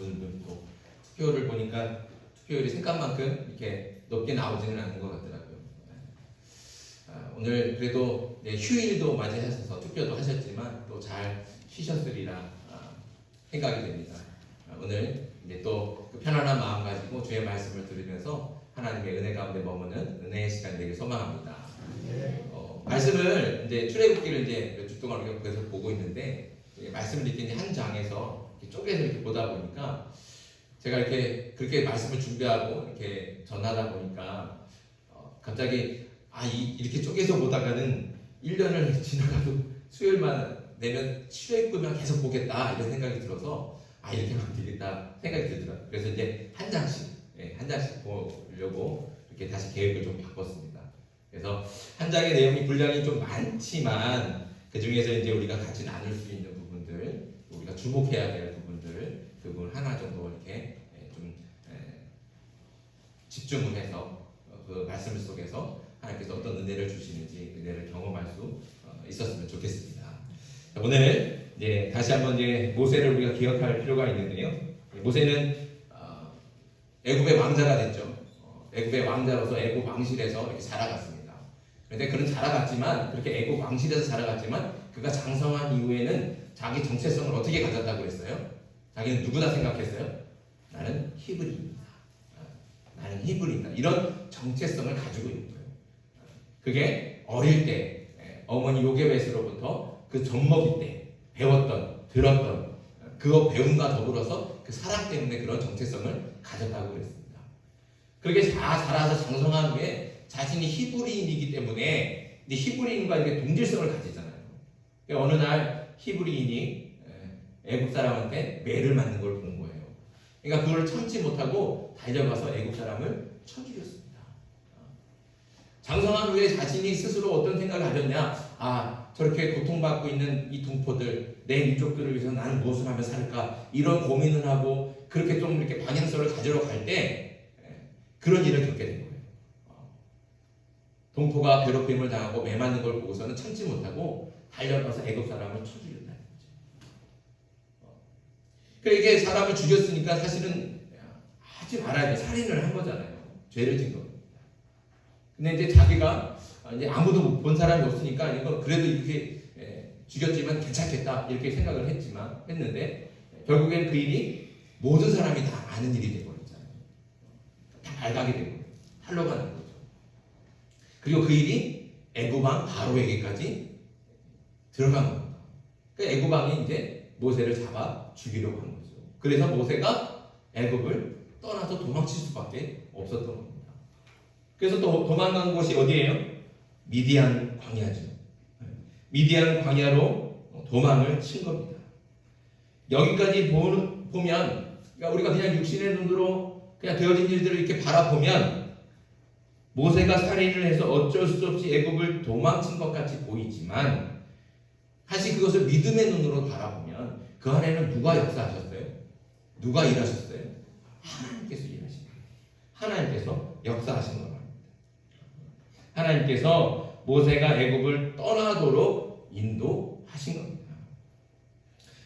분들도 있고, 투표를 보니까 투표율이 생각만큼 이렇게 높게 나오지는 않는 것 같더라고요. 오늘 그래도 휴일도 맞이하셔서 투표도 하셨지만 또 잘 쉬셨으리라 생각이 됩니다. 오늘 이제 또 그 편안한 마음 가지고 주의 말씀을 들으면서 하나님의 은혜 가운데 머무는 은혜의 시간 되길 소망합니다. 말씀을 이제 출애굽기를 이제 몇 주 동안 우리가 계속 보고 있는데 말씀을 이렇게 이제 한 장에서 이렇게 쪼개서 이렇게 보다 보니까 제가 이렇게 그렇게 말씀을 준비하고 이렇게 전하다 보니까 갑자기 이렇게 쪼개서 보다가는 1년을 지나가도 수요일만 내면 출애굽기만 계속 보겠다 이런 생각이 들어서 이렇게 하면 되겠다 생각이 들더라고요. 그래서 이제 한 장씩 보려고 이렇게 다시 계획을 좀 바꿨습니다. 그래서 한 장의 내용이 분량이 좀 많지만 그 중에서 이제 우리가 같이 나눌 수 있는 부분들, 우리가 주목해야 될 부분들, 그 부분 하나 정도 이렇게 좀 집중을 해서 그 말씀 속에서 하나님께서 어떤 은혜를 주시는지 은혜를 경험할 수 있었으면 좋겠습니다. 오늘 이제 다시 한번 이제 모세를 우리가 기억할 필요가 있는데요. 모세는 애굽의 왕자가 됐죠. 애굽의 왕자로서 애굽 왕실에서 이렇게 자라갔습니다. 그런데 그는 자라갔지만 그렇게 애굽 왕실에서 자라갔지만 그가 장성한 이후에는 자기 정체성을 어떻게 가졌다고 했어요? 자기는 누구다 생각했어요? 나는 히브리입니다. 나는 히브리다. 이런 정체성을 가지고 있는 거예요. 그게 어릴 때 어머니 요게벳으로부터 그 젖먹이 때 배웠던, 들었던 그거 배움과 더불어서 그 사랑 때문에 그런 정체성을 가졌다고 그랬습니다. 그렇게 자라서 장성한 후에 자신이 히브리인이기 때문에 히브리인과 이렇게 동질성을 가지잖아요. 어느 날 히브리인이 애굽 사람한테 매를 맞는 걸 본 거예요. 그러니까 그걸 참지 못하고 달려가서 애굽 사람을 쳐 죽였습니다. 장성한 후에 자신이 스스로 어떤 생각을 가졌냐? 저렇게 고통받고 있는 이 동포들, 내 민족들을 위해서 나는 무엇을 하면 살까? 이런 고민을 하고 그렇게 좀 이렇게 방향성을 가지러 갈 때 그런 일을 겪게 된 거예요. 동포가 괴롭힘을 당하고 매 맞는 걸 보고서는 참지 못하고 달려가서 애굽 사람을 쳐 죽였다는 거죠. 그러니까 이게 사람을 죽였으니까 사실은 하지 말아야 돼. 살인을 한 거잖아요. 죄를 진 겁니다. 근데 이제 자기가 이제 아무도 본 사람이 없으니까 이거 그래도 이렇게 죽였지만 괜찮겠다 이렇게 생각을 했는데 결국엔 그 일이 모든 사람이 다 아는 일이 되버렸잖아요. 다 발각이 되고 흘러가는 거죠. 그리고 그 일이 애굽 왕 바로에게까지 들어간 겁니다. 그러니까 애굽 왕이 이제 모세를 잡아 죽이려고 한 거죠. 그래서 모세가 애굽을 떠나서 도망칠 수밖에 없었던 겁니다. 그래서 또 도망간 곳이 어디예요? 미디안 광야죠. 미디안 광야로 도망을 친 겁니다. 여기까지 보면 그러니까 우리가 그냥 육신의 눈으로 그냥 되어진 일들을 이렇게 바라보면 모세가 살인을 해서 어쩔 수 없이 애굽을 도망친 것 같이 보이지만 사실 그것을 믿음의 눈으로 바라보면 그 안에는 누가 역사하셨어요? 누가 일하셨어요? 하나님께서 일하신 거예요. 하나님께서 역사하신 겁니다. 하나님께서 모세가 애굽을 떠나도록 인도하신 겁니다.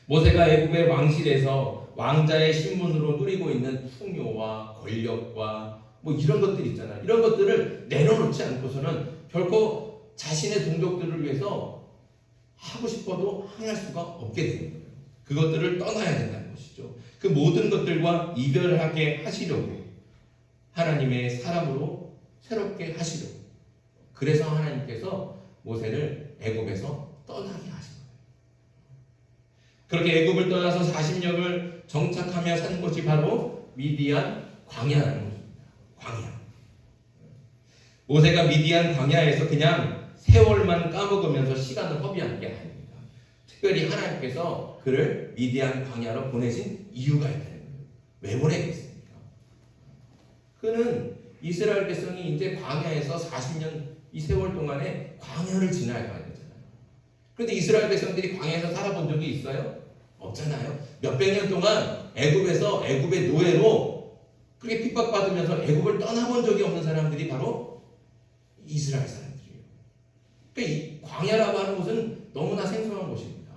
모세가 애굽의 왕실에서 왕자의 신분으로 누리고 있는 풍요와 권력과 이런 것들 있잖아요. 이런 것들을 내려놓지 않고서는 결코 자신의 동족들을 위해서 하고 싶어도 행할 수가 없게 되는 거예요. 그것들을 떠나야 된다는 것이죠. 그 모든 것들과 이별하게 하시려고 하나님의 사람으로 새롭게 하시려고 그래서 하나님께서 모세를 애굽에서 떠나게 하신 거예요. 그렇게 애굽을 떠나서 40년을 정착하며 산 곳이 바로 미디안 광야라는 곳입니다. 광야. 모세가 미디안 광야에서 그냥 세월만 까먹으면서 시간을 허비한 게 아닙니다. 특별히 하나님께서 그를 미디안 광야로 보내신 이유가 있다는 거예요. 왜 보내겠습니까? 그는 이스라엘 백성이 이제 광야에서 40년 이 세월 동안에 광야를 지나야 되잖아요. 그런데 이스라엘 백성들이 광야에서 살아본 적이 있어요? 없잖아요. 몇백 년 동안 애굽에서 애굽의 노예로 그렇게 핍박받으면서 애굽을 떠나본 적이 없는 사람들이 바로 이스라엘 사람들이에요. 그러니까 이 광야라고 하는 곳은 너무나 생소한 곳입니다.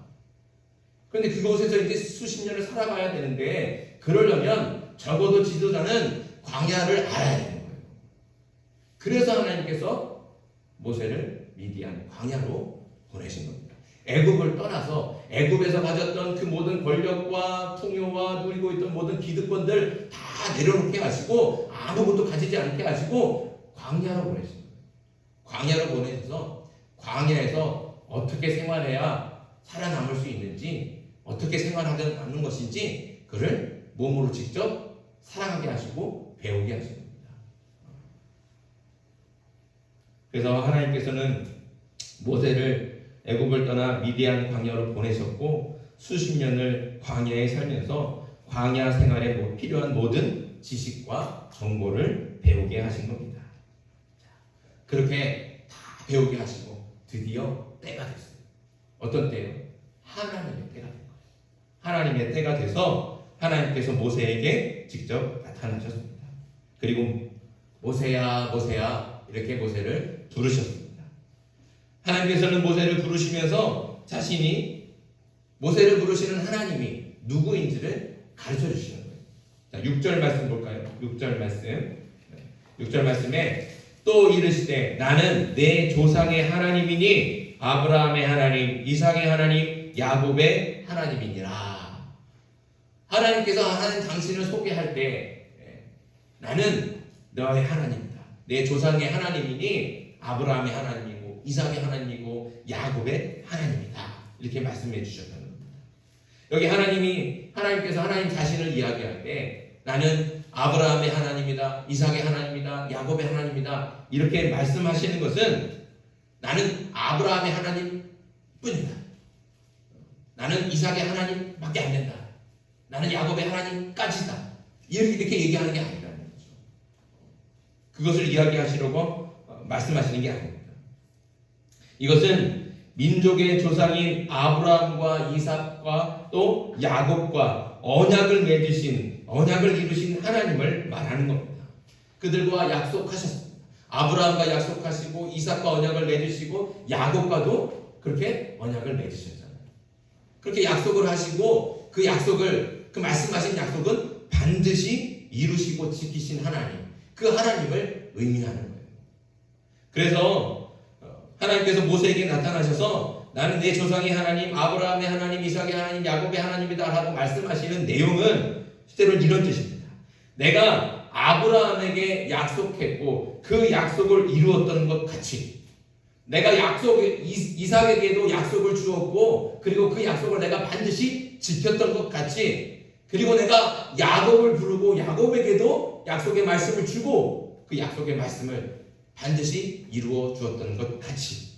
그런데 그곳에서 이제 수십 년을 살아가야 되는데 그러려면 적어도 지도자는 광야를 알아야 되는 거예요. 그래서 하나님께서 모세를 미디안 광야로 보내신 겁니다. 애굽을 떠나서 애굽에서 가졌던 그 모든 권력과 풍요와 누리고 있던 모든 기득권들 다 내려놓게 하시고 아무것도 가지지 않게 하시고 광야로 보내신 거예요. 광야로 보내셔서 광야에서 어떻게 생활해야 살아남을 수 있는지, 어떻게 생활하는 것인지 그를 몸으로 직접 살아가게 하시고 배우게 하신 겁니다. 그래서 하나님께서는 모세를 애굽을 떠나 미디안 광야로 보내셨고 수십 년을 광야에 살면서 광야 생활에 필요한 모든 지식과 정보를 배우게 하신 겁니다. 그렇게 다 배우게 하시고 드디어 때가 됐어요. 어떤 때요? 하나님의 때가 된 거예요. 하나님의 때가 돼서 하나님께서 모세에게 직접 나타나셨습니다. 그리고 모세야 모세야 이렇게 모세를 부르셨습니다. 하나님께서는 모세를 부르시면서 자신이 모세를 부르시는 하나님이 누구인지를 가르쳐 주시는 거예요. 자, 6절 말씀 볼까요? 6절 말씀. 6절 말씀에 또 이르시되 나는 내 조상의 하나님이니 아브라함의 하나님, 이삭의 하나님, 야곱의 하나님이니라. 하나님께서 하나님 당신을 소개할 때 나는 너의 하나님이다. 내 조상의 하나님이니 아브라함의 하나님이고 이삭의 하나님이고 야곱의 하나님이다. 이렇게 말씀해 주셨다는 겁니다. 여기 하나님께서 하나님 자신을 이야기할 때 나는 아브라함의 하나님이다, 이삭의 하나님이다, 야곱의 하나님이다 이렇게 말씀하시는 것은 나는 아브라함의 하나님 뿐이다. 나는 이삭의 하나님밖에 안 된다. 나는 야곱의 하나님까지다. 이렇게 얘기하는 게 아니라는 거죠. 그것을 이야기하시려고 말씀하시는 게 아닙니다. 이것은 민족의 조상인 아브라함과 이삭과 또 야곱과 언약을 이루신 하나님을 말하는 겁니다. 그들과 약속하셨습니다. 아브라함과 약속하시고 이삭과 언약을 맺으시고 야곱과도 그렇게 언약을 맺으셨잖아요. 그렇게 약속을 하시고 그 말씀하신 약속은 반드시 이루시고 지키신 하나님, 그 하나님을 의미하는 거예요. 그래서 하나님께서 모세에게 나타나셔서 나는 내 조상의 하나님, 아브라함의 하나님, 이삭의 하나님, 야곱의 하나님이다 라고 말씀하시는 내용은 실제로 이런 뜻입니다. 내가 아브라함에게 약속했고 그 약속을 이루었던 것 같이 내가 이삭에게도 약속을 주었고 그리고 그 약속을 내가 반드시 지켰던 것 같이 그리고 내가 야곱을 부르고 야곱에게도 약속의 말씀을 주고 그 약속의 말씀을 반드시 이루어 주었던 것 같이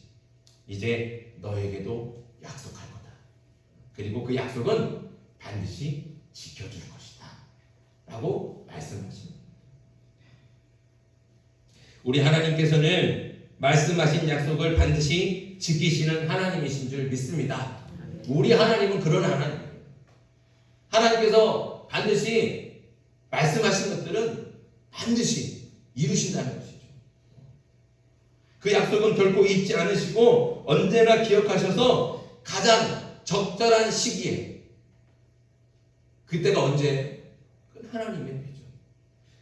이제 너에게도 약속할 거다. 그리고 그 약속은 반드시 지켜줄 것이다. 라고 말씀하십니다. 우리 하나님께서는 말씀하신 약속을 반드시 지키시는 하나님이신 줄 믿습니다. 우리 하나님은 그런 하나님이에요. 하나님께서 반드시 말씀하신 것들은 반드시 이루신다는 것이죠. 그 약속은 결코 잊지 않으시고 언제나 기억하셔서 가장 적절한 시기에 그때가 언제? 하나님의 때죠.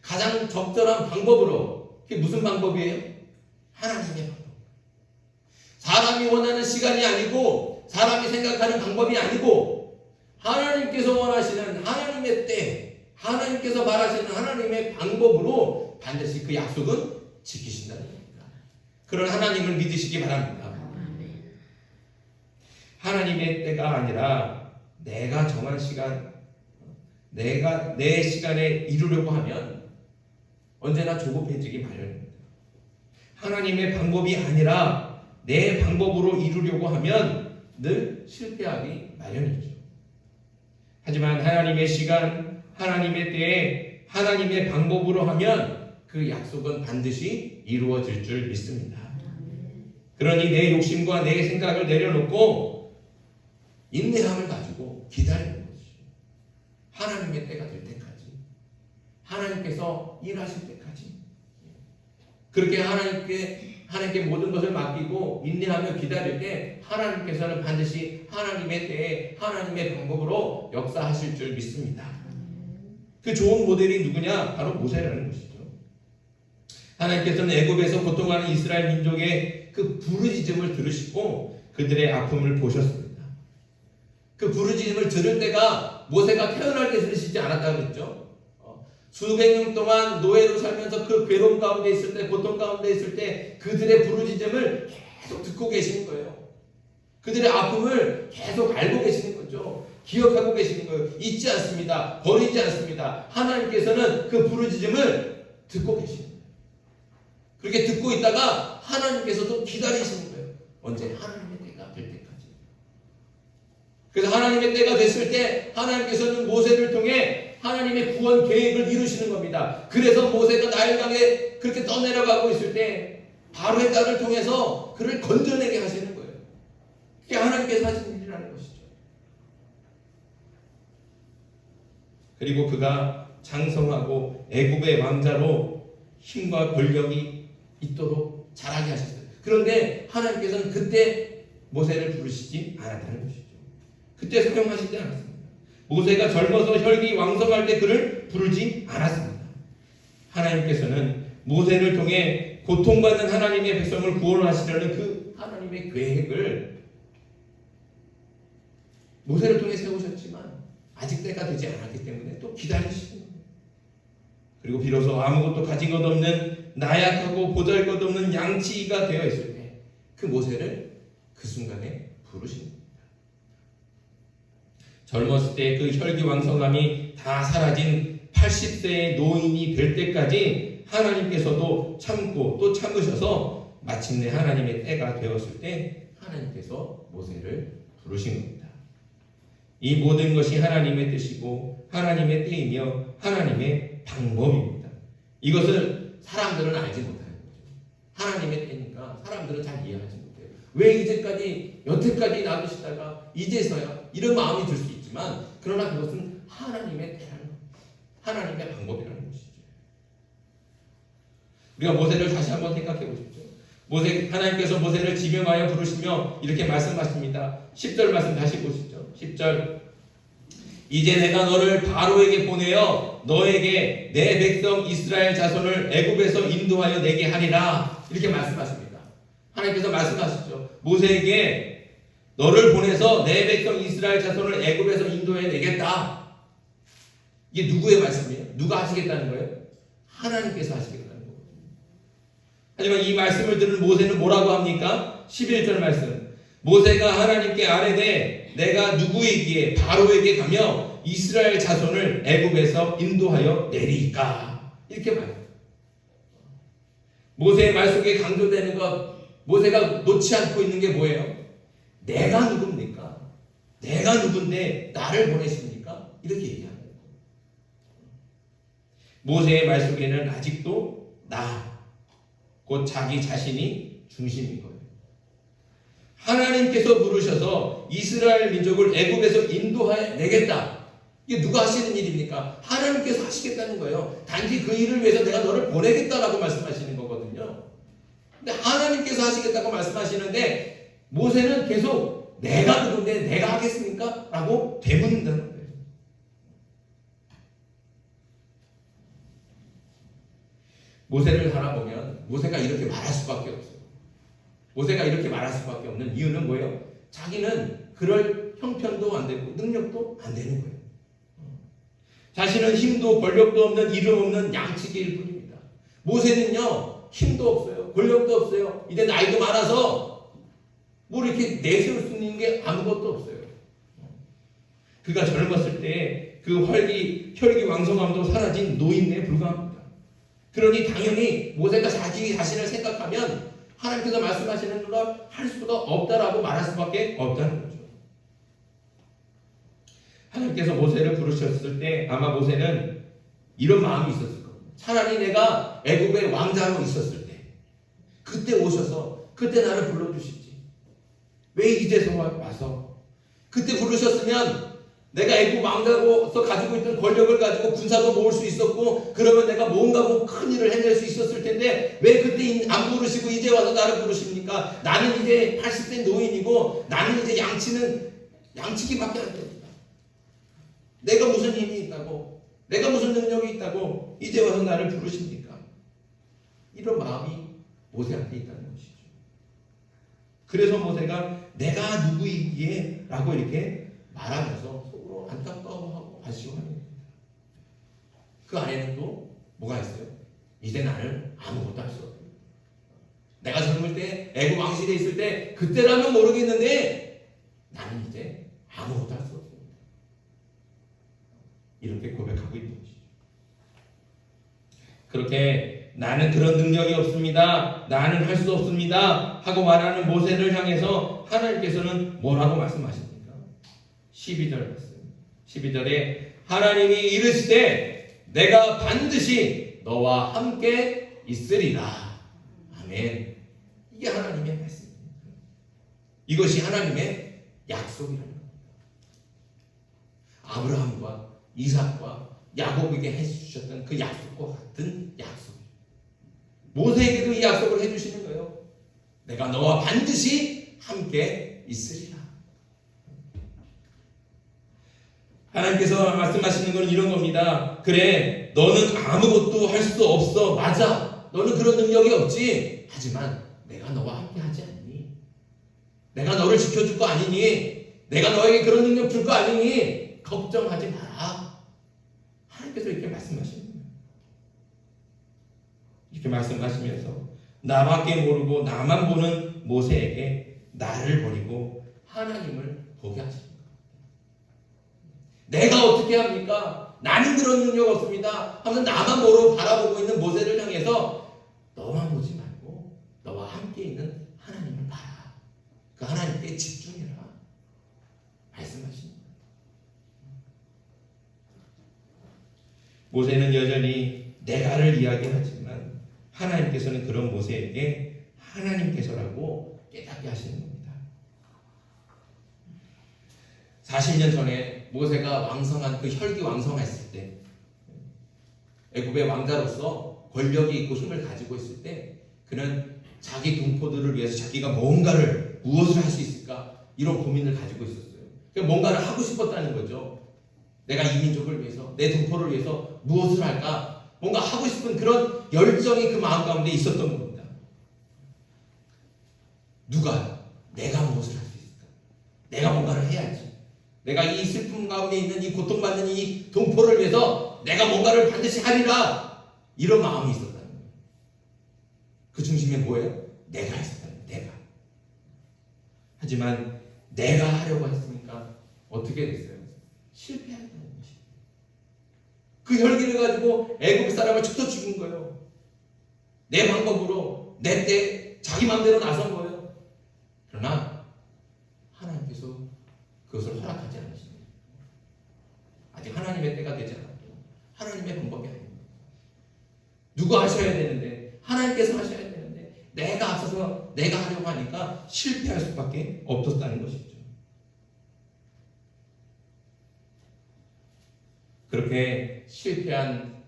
가장 적절한 방법으로 그게 무슨 방법이에요? 하나님의 방법. 사람이 원하는 시간이 아니고 사람이 생각하는 방법이 아니고 하나님께서 원하시는 하나님의 때 하나님께서 말하시는 하나님의 방법으로 반드시 그 약속은 지키신다는 겁니다. 그런 하나님을 믿으시기 바랍니다. 하나님의 때가 아니라 내가 정한 시간, 내 시간에 이루려고 하면 언제나 조급해지기 마련입니다. 하나님의 방법이 아니라 내 방법으로 이루려고 하면 늘 실패하기 마련이죠. 하지만 하나님의 시간, 하나님의 때에 하나님의 방법으로 하면 그 약속은 반드시 이루어질 줄 믿습니다. 그러니 내 욕심과 내 생각을 내려놓고 인내함을 가지고 기다리는 것이죠. 하나님의 때가 될 때까지, 하나님께서 일하실 때까지 그렇게 하나님께 모든 것을 맡기고 인내하며 기다릴 때 하나님께서는 반드시 하나님의 때에 하나님의 방법으로 역사하실 줄 믿습니다. 그 좋은 모델이 누구냐? 바로 모세라는 것이죠. 하나님께서는 애굽에서 고통하는 이스라엘 민족의 그 부르짖음을 들으시고 그들의 아픔을 보셨습니다. 그 부르짖음을 들을 때가 모세가 태어날 때 들으시지 않았다고 그랬죠. 수백 년 동안 노예로 살면서 그 괴로움 가운데 있을 때, 고통 가운데 있을 때 그들의 부르짖음을 계속 듣고 계시는 거예요. 그들의 아픔을 계속 알고 계시는 거죠. 기억하고 계시는 거예요. 잊지 않습니다. 버리지 않습니다. 하나님께서는 그 부르짖음을 듣고 계시는 거예요. 그렇게 듣고 있다가 하나님께서도 기다리시는 거예요. 언제? 하나님의 때가 될 때까지. 그래서 하나님의 때가 됐을 때 하나님께서는 모세를 통해 하나님의 구원 계획을 이루시는 겁니다. 그래서 모세가 나일강에 그렇게 떠내려가고 있을 때 바로의 딸을 통해서 그를 건져내게 하시는 거예요. 그게 하나님께서 하신 일이라는 것이죠. 그리고 그가 장성하고 애굽의 왕자로 힘과 권력이 있도록 자라게 하셨어요. 그런데 하나님께서는 그때 모세를 부르시지 않았다는 것이죠. 그때 사용하시지 않았습니다. 모세가 젊어서 혈기 왕성할 때 그를 부르지 않았습니다. 하나님께서는 모세를 통해 고통받는 하나님의 백성을 구원하시려는 그 하나님의 계획을 모세를 통해 세우셨지만 아직 때가 되지 않았기 때문에 또 기다리시는 거예요. 그리고 비로소 아무것도 가진 것 없는 나약하고 보잘것없는 양치기가 되어 있을 때 그 모세를 그 순간에 부르십니다. 젊었을 때 그 혈기왕성함이 다 사라진 80세의 노인이 될 때까지 하나님께서도 참고 또 참으셔서 마침내 하나님의 때가 되었을 때 하나님께서 모세를 부르신 겁니다. 이 모든 것이 하나님의 뜻이고 하나님의 때이며 하나님의 방법입니다. 이것을 사람들은 알지 못하는 거죠. 하나님의 때니까 사람들은 잘 이해하지 못해요. 왜 이제까지 여태까지 놔두시다가 이제서야 이런 마음이 들 수 있지만 그러나 그것은 하나님의 때라는 하나님의 방법이라는 것이죠. 우리가 모세를 다시 한번 생각해 보십시오. 하나님께서 모세를 지명하여 부르시며 이렇게 말씀하십니다. 10절 말씀 다시 보시죠. 10절 이제 내가 너를 바로에게 보내어 너에게 내 백성 이스라엘 자손을 애굽에서 인도하여 내게 하리라. 이렇게 말씀하십니다. 하나님께서 말씀하시죠. 모세에게 너를 보내서 내 백성 이스라엘 자손을 애굽에서 인도해 내겠다. 이게 누구의 말씀이에요? 누가 하시겠다는 거예요? 하나님께서 하시겠다는 거예요. 하지만 이 말씀을 들은 모세는 뭐라고 합니까? 11절 말씀. 모세가 하나님께 아뢰되 내가 누구이기에 바로에게 가며 이스라엘 자손을 애굽에서 인도하여 내리까. 이렇게 말해요. 모세의 말 속에 강조되는 것, 모세가 놓지 않고 있는 게 뭐예요? 내가 누굽니까? 내가 누군데 나를 보내십니까? 이렇게 얘기하는 거예요. 모세의 말 속에는 아직도 나, 곧 자기 자신이 중심인 거예요. 하나님께서 부르셔서 이스라엘 민족을 애굽에서 인도해 내겠다. 이게 누가 하시는 일입니까? 하나님께서 하시겠다는 거예요. 단지 그 일을 위해서 내가 너를 보내겠다라고 말씀하시는 거거든요. 근데 하나님께서 하시겠다고 말씀하시는데 모세는 계속 내가 누군데 내가 하겠습니까? 라고 되묻는다는 거예요. 모세를 살아보면 모세가 이렇게 말할 수밖에 없어요. 모세가 이렇게 말할 수밖에 없는 이유는 뭐예요? 자기는 그럴 형편도 안 되고 능력도 안 되는 거예요. 자신은 힘도 권력도 없는 이름 없는 양치기일 뿐입니다. 모세는요 힘도 없어요. 권력도 없어요. 이제 나이도 많아서 뭐 이렇게 내세울 수 있는 게 아무것도 없어요. 그가 젊었을 때 그 혈기 왕성함도 사라진 노인에 불과합니다. 그러니 당연히 모세가 자기 자신을 생각하면 하나님께서 말씀하시는 걸 할 수가 없다라고 말할 수밖에 없다는 거죠. 하나님께서 모세를 부르셨을 때 아마 모세는 이런 마음이 있었을 겁니다. 차라리 내가 애굽의 왕자로 있었을 때 그때 오셔서 그때 나를 불러주시지. 왜 이제서 와서 그때 부르셨으면 내가 애굽 왕자로서 가지고 있던 권력을 가지고 군사도 모을 수 있었고 그러면 내가 뭔가 큰 일을 해낼 수 있었을 텐데 왜 그때 안 부르시고 이제 와서 나를 부르십니까? 나는 이제 80세 노인이고 나는 이제 양치기밖에 안 됩니다. 내가 무슨 힘이 있다고, 내가 무슨 능력이 있다고 이제 와서 나를 부르십니까? 이런 마음이 모세한테 있다는 것이죠. 그래서 모세가 내가 누구이기에 라고 이렇게 말하면서 속으로 안타까워하고 아쉬워합니다. 그 안에는 또 뭐가 있어요? 이제 나는 아무것도 할 수 없다. 내가 젊을 때 애굽 왕실에 있을 때 그때라면 모르겠는데 나는 이제 아무것도 할 수 없습니다. 이렇게 고백하고 있는 것이죠. 그렇게 나는 그런 능력이 없습니다. 나는 할 수 없습니다. 하고 말하는 모세를 향해서 하나님께서는 뭐라고 말씀하십니까? 12절 말씀. 12절에 하나님이 이르시되 내가 반드시 너와 함께 있으리라. 아멘. 이게 하나님의 말씀입니다. 이것이 하나님의 약속이라는 겁니다. 아브라함과 이삭과 야곱에게 해주셨던 그 약속과 같은 약속. 모세에게도 이 약속을 해주시는 거예요. 내가 너와 반드시 함께 있으리라. 하나님께서 말씀하시는 건 이런 겁니다. 그래, 너는 아무것도 할 수 없어. 맞아. 너는 그런 능력이 없지. 하지만 내가 너와 함께 하지 않니? 내가 너를 지켜줄 거 아니니? 내가 너에게 그런 능력 줄 거 아니니? 걱정하지 마라. 하나님께서 이렇게 말씀하시는 거예요. 이렇게 말씀하시면서 나밖에 모르고 나만 보는 모세에게 나를 버리고 하나님을 보게 하십니다. 내가 어떻게 합니까? 나는 그런 능력 없습니다. 하면서 나만 바라보고 있는 모세를 향해서 너만 보지 말고 너와 함께 있는 하나님을 봐라. 그 하나님께 집중해라. 말씀하십니다. 모세는 여전히 내가를 이야기하지만 하나님께서는 그런 모세에게 하나님께서라고 깨닫게 하시는 겁니다. 40년 전에 모세가 왕성한 그 혈기 왕성했을 때 애굽의 왕자로서 권력이 있고 힘을 가지고 있을 때 그는 자기 동포들을 위해서 자기가 무엇을 할 수 있을까 이런 고민을 가지고 있었어요. 그러니까 뭔가를 하고 싶었다는 거죠. 내가 이 민족을 위해서 내 동포를 위해서 무엇을 할까 뭔가 하고 싶은 그런 열정이 그 마음 가운데 있었던 겁니다. 내가 무엇을 할 수 있을까? 내가 뭔가를 해야지. 내가 이 슬픔 가운데 있는 이 고통받는 이 동포를 위해서 내가 뭔가를 반드시 하리라. 이런 마음이 있었다는 거예요. 그 중심에 뭐예요? 내가 있었다는 거예요. 내가. 하지만 내가 하려고 했으니까 어떻게 됐어요? 실패했다는 것이. 그 혈기를 가지고 애국 사람을 쳐 죽인 거예요. 내 방법으로 내 때 자기 마음대로 나선 거예요. 그러나 하나님께서 그것을 허락하지 않으십니다. 아직 하나님의 때가 되지 않았고 하나님의 방법이 아닙니다. 누가 하셔야 되는데 하나님께서 하셔야 되는데 내가 앞서서 내가 하려고 하니까 실패할 수밖에 없었다는 것이죠. 그렇게 실패한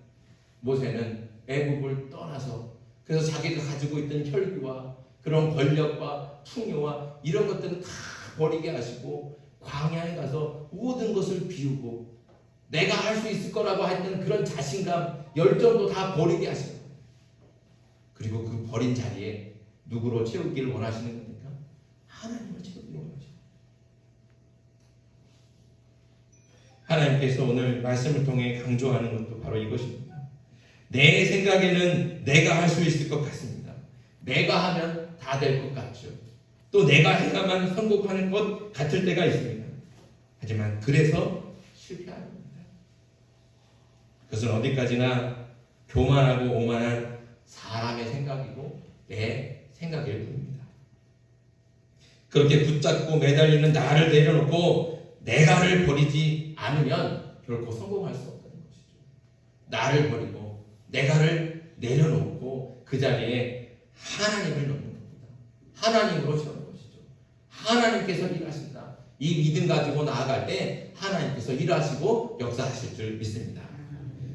모세는 애굽을 떠나서 그래서 자기가 가지고 있던 혈기와 그런 권력과 풍요와 이런 것들은 다 버리게 하시고 광야에 가서 모든 것을 비우고 내가 할 수 있을 거라고 했던 그런 자신감, 열정도 다 버리게 하시는 거예요. 그리고 그 버린 자리에 누구로 채우기를 원하시는 겁니까? 하나님을 채우기를 원하시는 거예요. 하나님께서 오늘 말씀을 통해 강조하는 것도 바로 이것입니다. 내 생각에는 내가 할 수 있을 것 같습니다. 내가 하면 다 될 것 같죠. 또 내가 해야만 성공하는 것 같을 때가 있습니다. 하지만 그래서 실패하는 겁니다. 그것은 어디까지나 교만하고 오만한 사람의 생각이고 내 생각일 뿐입니다. 그렇게 붙잡고 매달리는 나를 내려놓고 내가를 버리지 않으면 결코 성공할 수 없다는 것이죠. 나를 버리고 내가를 내려놓고 그 자리에 하나님을 놓는 겁니다. 하나님으로 채우는 것이죠. 하나님께서 일하신다. 이 믿음 가지고 나아갈 때 하나님께서 일하시고 역사하실 줄 믿습니다.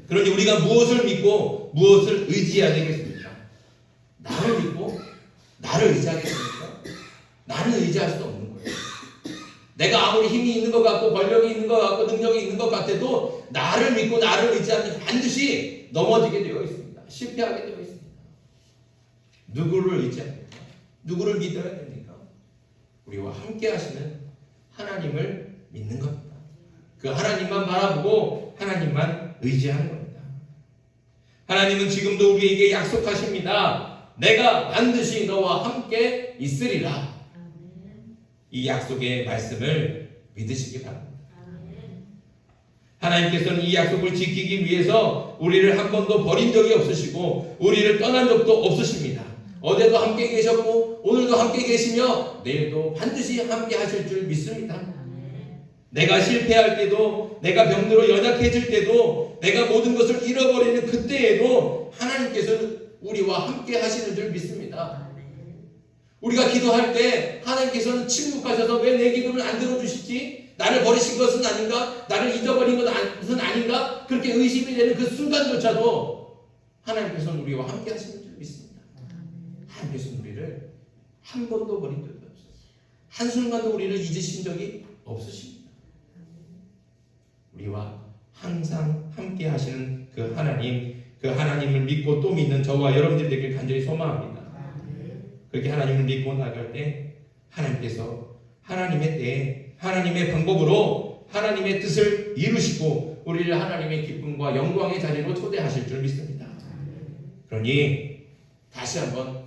그러니 우리가 무엇을 믿고 무엇을 의지해야 되겠습니까? 나를 믿고 나를 의지하겠습니까? 나는 의지할 수 없는 거예요. 내가 아무리 힘이 있는 것 같고 권력이 있는 것 같고 능력이 있는 것 같아도 나를 믿고 나를 의지하면 반드시 넘어지게 되어 있습니다. 실패하게 되어 있습니다. 누구를 의지합니까? 누구를 믿어야 됩니까? 우리와 함께 하시는 하나님을 믿는 겁니다. 그 하나님만 바라보고 하나님만 의지하는 겁니다. 하나님은 지금도 우리에게 약속하십니다. 내가 반드시 너와 함께 있으리라. 이 약속의 말씀을 믿으시기 바랍니다. 하나님께서는 이 약속을 지키기 위해서 우리를 한 번도 버린 적이 없으시고 우리를 떠난 적도 없으십니다. 어제도 함께 계셨고 오늘도 함께 계시며 내일도 반드시 함께 하실 줄 믿습니다. 내가 실패할 때도 내가 병들어 연약해질 때도 내가 모든 것을 잃어버리는 그때에도 하나님께서는 우리와 함께 하시는 줄 믿습니다. 우리가 기도할 때 하나님께서는 침묵하셔서 왜 내 기도를 안 들어주시지? 나를 버리신 것은 아닌가? 나를 잊어버린 것은 아닌가? 그렇게 의심이 되는 그 순간조차도 하나님께서는 우리와 함께 하시는 줄 믿습니다. 하나님께서는 우리를 한 번도 버린 적이 없어요. 한순간도 우리를 잊으신 적이 없으십니다. 우리와 항상 함께 하시는 그 하나님을 믿고 또 믿는 저와 여러분들이 되길 간절히 소망합니다. 그렇게 하나님을 믿고 나갈 때 하나님께서 하나님의 때에 하나님의 방법으로 하나님의 뜻을 이루시고 우리를 하나님의 기쁨과 영광의 자리로 초대하실 줄 믿습니다. 그러니 다시 한번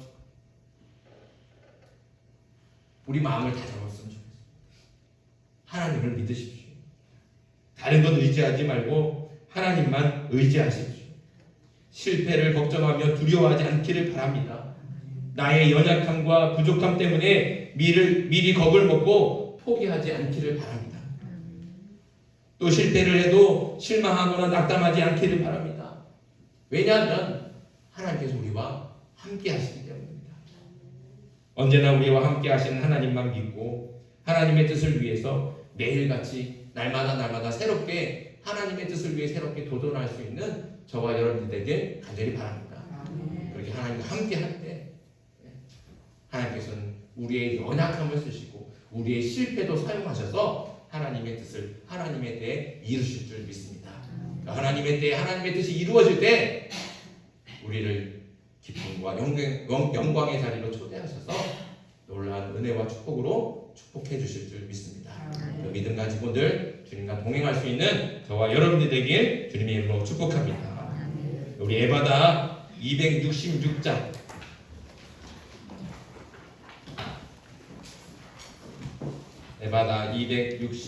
우리 마음을 다잡았으면 좋겠습니다. 하나님을 믿으십시오. 다른 것 의지하지 말고 하나님만 의지하십시오. 실패를 걱정하며 두려워하지 않기를 바랍니다. 나의 연약함과 부족함 때문에 미리 겁을 먹고 포기하지 않기를 바랍니다. 또 실패를 해도 실망하거나 낙담하지 않기를 바랍니다. 왜냐하면 하나님께서 우리와 함께 하시기 때문입니다. 언제나 우리와 함께 하시는 하나님만 믿고 하나님의 뜻을 위해서 매일같이 날마다 새롭게 하나님의 뜻을 위해 새롭게 도전할 수 있는 저와 여러분들에게 간절히 바랍니다. 그렇게 하나님과 함께 할 때 하나님께서는 우리의 연약함을 쓰시고 우리의 실패도 사용하셔서 하나님의 뜻을 하나님의 때에 이루실 줄 믿습니다. 하나님의 때에 하나님의 뜻이 이루어질 때 우리를 기쁨과 영광의 자리로 초대하셔서 놀라운 은혜와 축복으로 축복해 주실 줄 믿습니다. 그 믿음 가지고 늘 주님과 동행할 수 있는 저와 여러분들 되길 주님의 이름으로 축복합니다. 우리 에바다 266장 에바다 260